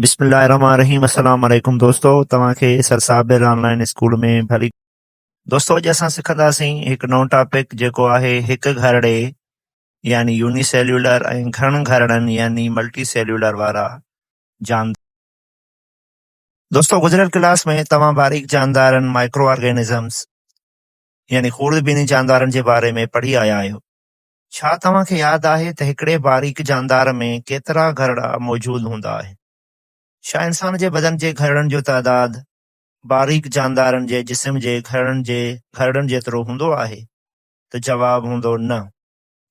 बिस्मिल्लाहिर्रहमानिर्रहीम। अस्सलाम वालेकुम दोस्तों, तव्हांखे सरसाबिर ऑनलाइन स्कूल में भली। दोस्तों, अॼु असां सिखंदासीं हिकु नओं टॉपिक जेको आहे हिकु घरड़े यानी यूनिसेल्यूलर ऐं घणनि घरड़नि यानी मल्टी सेल्यूलर वारा जानदार। दोस्तों, गुज़िरियल क्लास में तव्हां बारीक जानदारनि माइक्रो ऑर्गेनिज़म्स यानी खूर्दबीनी जानदारनि जे बारे में पढ़ी आया आहियो। छा तव्हांखे यादि आहे त हिकिड़े बारीक जानदार में केतिरा घरड़ा मौजूदु हूंदा आहिनि? छा इंसान जे बदन जे घरड़नि जो तइदाद बारीक जानदारनि जे जिस्म जे घरड़नि जेतिरो हूंदो आहे? त जवाब हूंदो न।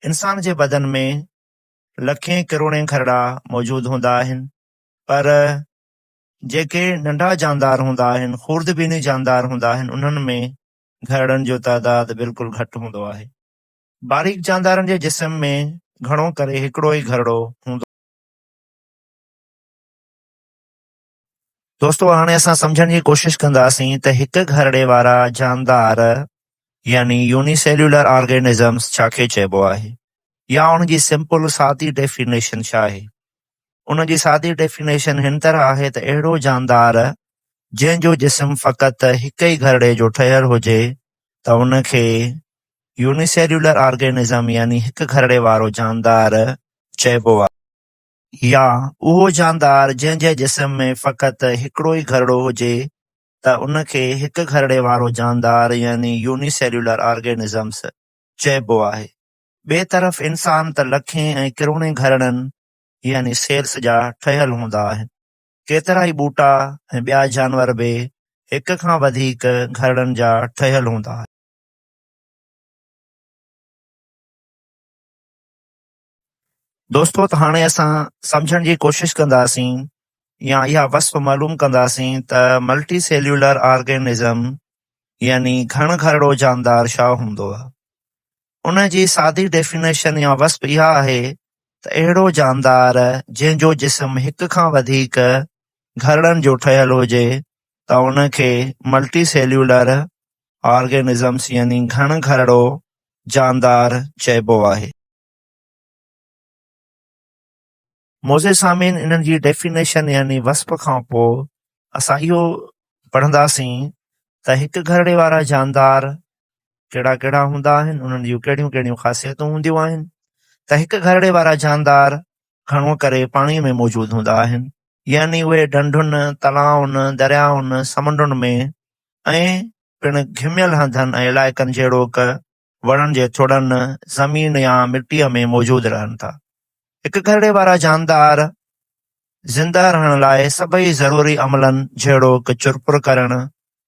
इंसान जे बदन में लखें करोड़ें घरड़ा मौजूदु हूंदा आहिनि, पर जेके नंढा जानदार हूंदा आहिनि, खूर्दबीनी जानदार हूंदा आहिनि, उन्हनि में घरड़नि जो तइदाद बिल्कुलु घटि हूंदो आहे। बारीक जानदारनि जे जिस्म में घणो करे हिकिड़ो ई घरड़ो हूंदो। दोस्तों, हाणे असां सम्झण जी कोशिश कंदासीं त हिकु घरड़े वारा जानदार यानी यूनिसेल्यूलर ऑर्गेनिज़म्स छाखे चइबो आहे, या उनजी सिंपल सादी डेफिनेशन छा आहे। उनजी सादी डेफिनेशन हिन तरह आहे त अहिड़ो जानदार जंहिंजो जिस्म फ़क़ति हिक ई घरड़े जो ठहियल हुजे त उनखे यूनिसेल्यूलर ऑर्गेनिज़म यानी हिकु घरड़े वारो जानदार चइबो आहे। या उहो जानदार जंहिंजे जिस्म में फ़क़ति हिकिड़ो ई घरड़ो हुजे त उनखे हिकु घरड़े वारो जानदार यानी यूनिसेल्यूलर ऑर्गेनिज़म्स चइबो आहे। ॿिए तरफ़ इंसान त लखें ऐं किरोड़ें घरड़नि यानी सेल्स जा ठहियल हूंदा आहिनि। केतिरा ई ॿूटा ऐं ॿिया जानवर बि हिक खां वधीक घरड़नि जा ठहियल हूंदा आहिनि। दोस्तों, त हाणे असां सम्झण जी कोशिश कंदासीं या इहा वस्फ़ मालूम कंदासीं त मल्टी सेल्यूलर ऑर्गेनिज़म यानी घण घरड़ो जानदार छा हूंदो आहे। उन जी सादी डेफिनेशन या वस्फ़ इहा आहे त अहिड़ो जानदार जंहिंजो जिस्म हिक खां वधीक घरड़नि जो ठहियल हुजे त उनखे मल्टी सेल्यूलर ऑर्गेनिज़म्स यानी घण घरड़ो जानदार चइबो आहे। मोज़े सामीन, इन्हनि जी डेफिनेशन यानी वस्फ़ खां पोइ असां इहो पढ़ंदासीं त हिकु घरड़े वारा जानदार कहिड़ा कहिड़ा हूंदा आहिनि, उन्हनि जूं कहिड़ियूं कहिड़ियूं ख़ासियतूं हूंदियूं आहिनि। त हिकु घरड़े वारा जानदार घणो करे पाणीअ में मौजूदु हूंदा आहिनि, यानी उहे ढंढुनि, तलाउनि, दरियाउनि, समुंडनि में ऐं पिणु घिमियल हंधनि ऐं इलाइक़नि जहिड़ोक वणनि जे थुड़नि, ज़मीन या मिटीअ में मौजूदु रहनि था। हिकु घरड़े वारा जानदार ज़िंदा रहण लाइ सभई ज़रूरी अमलनि जहिड़ोक चुरपुर करणु,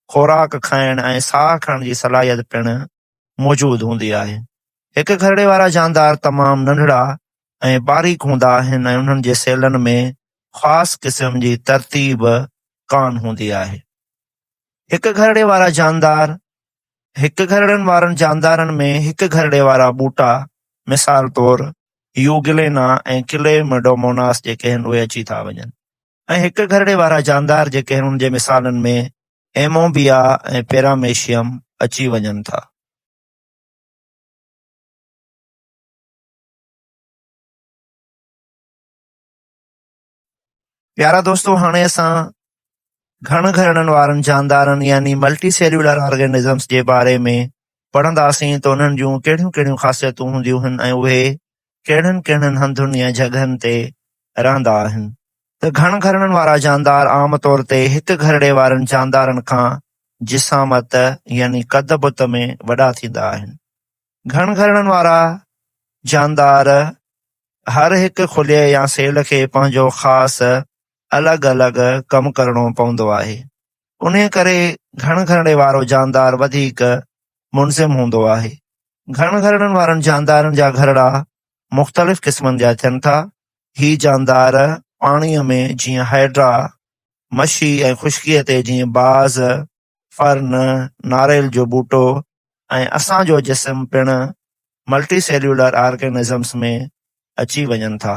खोराक खाइण ऐं साह खणण जी सलाहियत पिणु मौजूदु हूंदी आहे। हिकु घरड़े वारा जानदार तमामु नंढड़ा ऐं बारीक हूंदा आहिनि ऐं उन्हनि जे सेलनि में ख़ासि क़िस्म जी तरतीब कान हूंदी आहे। हिकु घरड़े वारा जानदार हिकु घरड़नि वारनि जानदारनि में हिकु घरड़े वारा ॿूटा, मिसाल तौरु यूगिलेना ऐं क्लेमेडोमोनास जेके आहिनि उहे अची था वञनि, ऐं हिकु घरड़े वारा जानदार जेके आहिनि उन जे मिसालनि में एमोबिया ऐं पैरामेशियम अची वञनि था। प्यारा दोस्तों, हाणे असां घण घरड़नि वारनि जानदारनि यानी मल्टी सेल्यूलर ऑर्गेनिज़म्स जे बारे में पढ़ंदासीं त उन्हनि जूं कहिड़ियूं कहिड़ियूं ख़ासियतूं हूंदियूं आहिनि ऐं उहे कहिड़नि कहिड़नि हंधुनि या जॻहनि ते रहंदा आहिनि। त घण घरड़नि वारा जानदार आम तौर ते हिकु घरड़े वारनि जानदारनि खां जिसामत यानी कद बुत में वॾा थींदा आहिनि। घण घरड़नि वारा जानदार हर हिकु खुले या सेल खे पंहिंजो ख़ासि अलॻि अलॻि कमु करणो पवंदो आहे। उन करे घण घरड़े वारो जानदार वधीक मुनज़िम हूंदो आहे। घण घरड़नि वारनि जानदारनि जा घरड़ा मुख़्तलिफ़ क़िस्मनि जा थियनि था। ही जानदार पाणीअ में जीअं हाइड्रा, मछी ऐं ख़ुश्कीअ ते जीअं बाज़, फर्न, नारेल जो ॿूटो ऐं असांजो जिस्म पिणु मल्टी सेल्यूलर ऑर्गेनिज़म्स में अची वञनि था।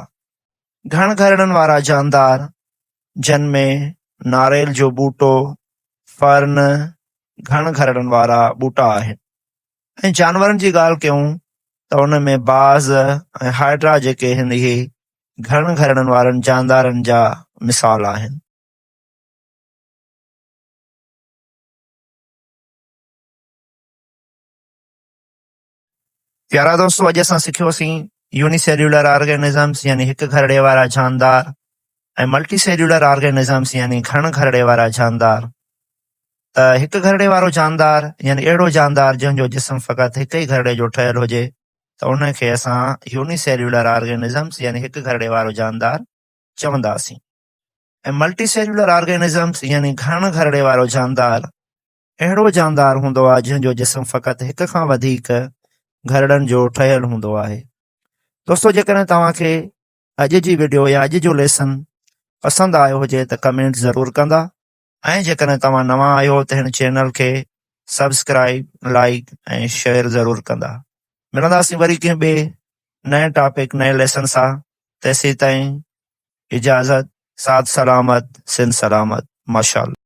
घण घरड़नि वारा जानदार जिन में नारेल जो ॿूटो, फर्न, घण घरड़नि वारा ॿूटा आहिनि। ऐं जानवरनि जी ॻाल्हि कयूं त उन में बाज़ ऐं हाइड्रा जेके आहिनि इहे घण घरड़नि वारनि जानदारनि जा मिसाल आहिनि। प्यारा दोस्तों, अॼु असां सिखियोसीं यूनिसेल्यूलर ऑर्गेनिज़म्स यानी हिकु घरड़े वारा जानदार ऐं मल्टी सेल्यूलर ऑर्गेनिज़म्स यानी घण घरड़े वारा जानदार। त हिकु घरड़े वारो जानदार यानी अहिड़ो जानदार जंहिंजो जिस्म फ़क़ति हिक ई घरड़े जो ठहियलु हुजे त उनखे असां यूनिसेल्यूलर ऑर्गेनिज़म्स यानी हिकु घरड़े वारो जानदार चवंदासीं। ऐं मल्टी सेल्यूलर ऑर्गेनिज़म्स यानी घण घरड़े वारो जानदार अहिड़ो जानदार हूंदो आहे जंहिंजो जिस्म फ़क़ति हिक खां वधीक घरड़नि जो ठहियलु हूंदो आहे। दोस्तों, जेकॾहिं तव्हांखे अॼु जी वीडियो या अॼु जो लेसन पसंदि आयो हुजे त कमेंट ज़रूरु कंदा ऐं जेकॾहिं तव्हां नवां आहियो त हिन चैनल खे सब्सक्राइब, लाइक ऐं शेयर ज़रूरु कंदा। मिलंदासीं वरी कंहिं ॿिए नए टॉपिक, नए लेसन सां। तेसीं ताईं इजाज़त, साथ सलामत, सिंध सलामत, माशाअल्लाह।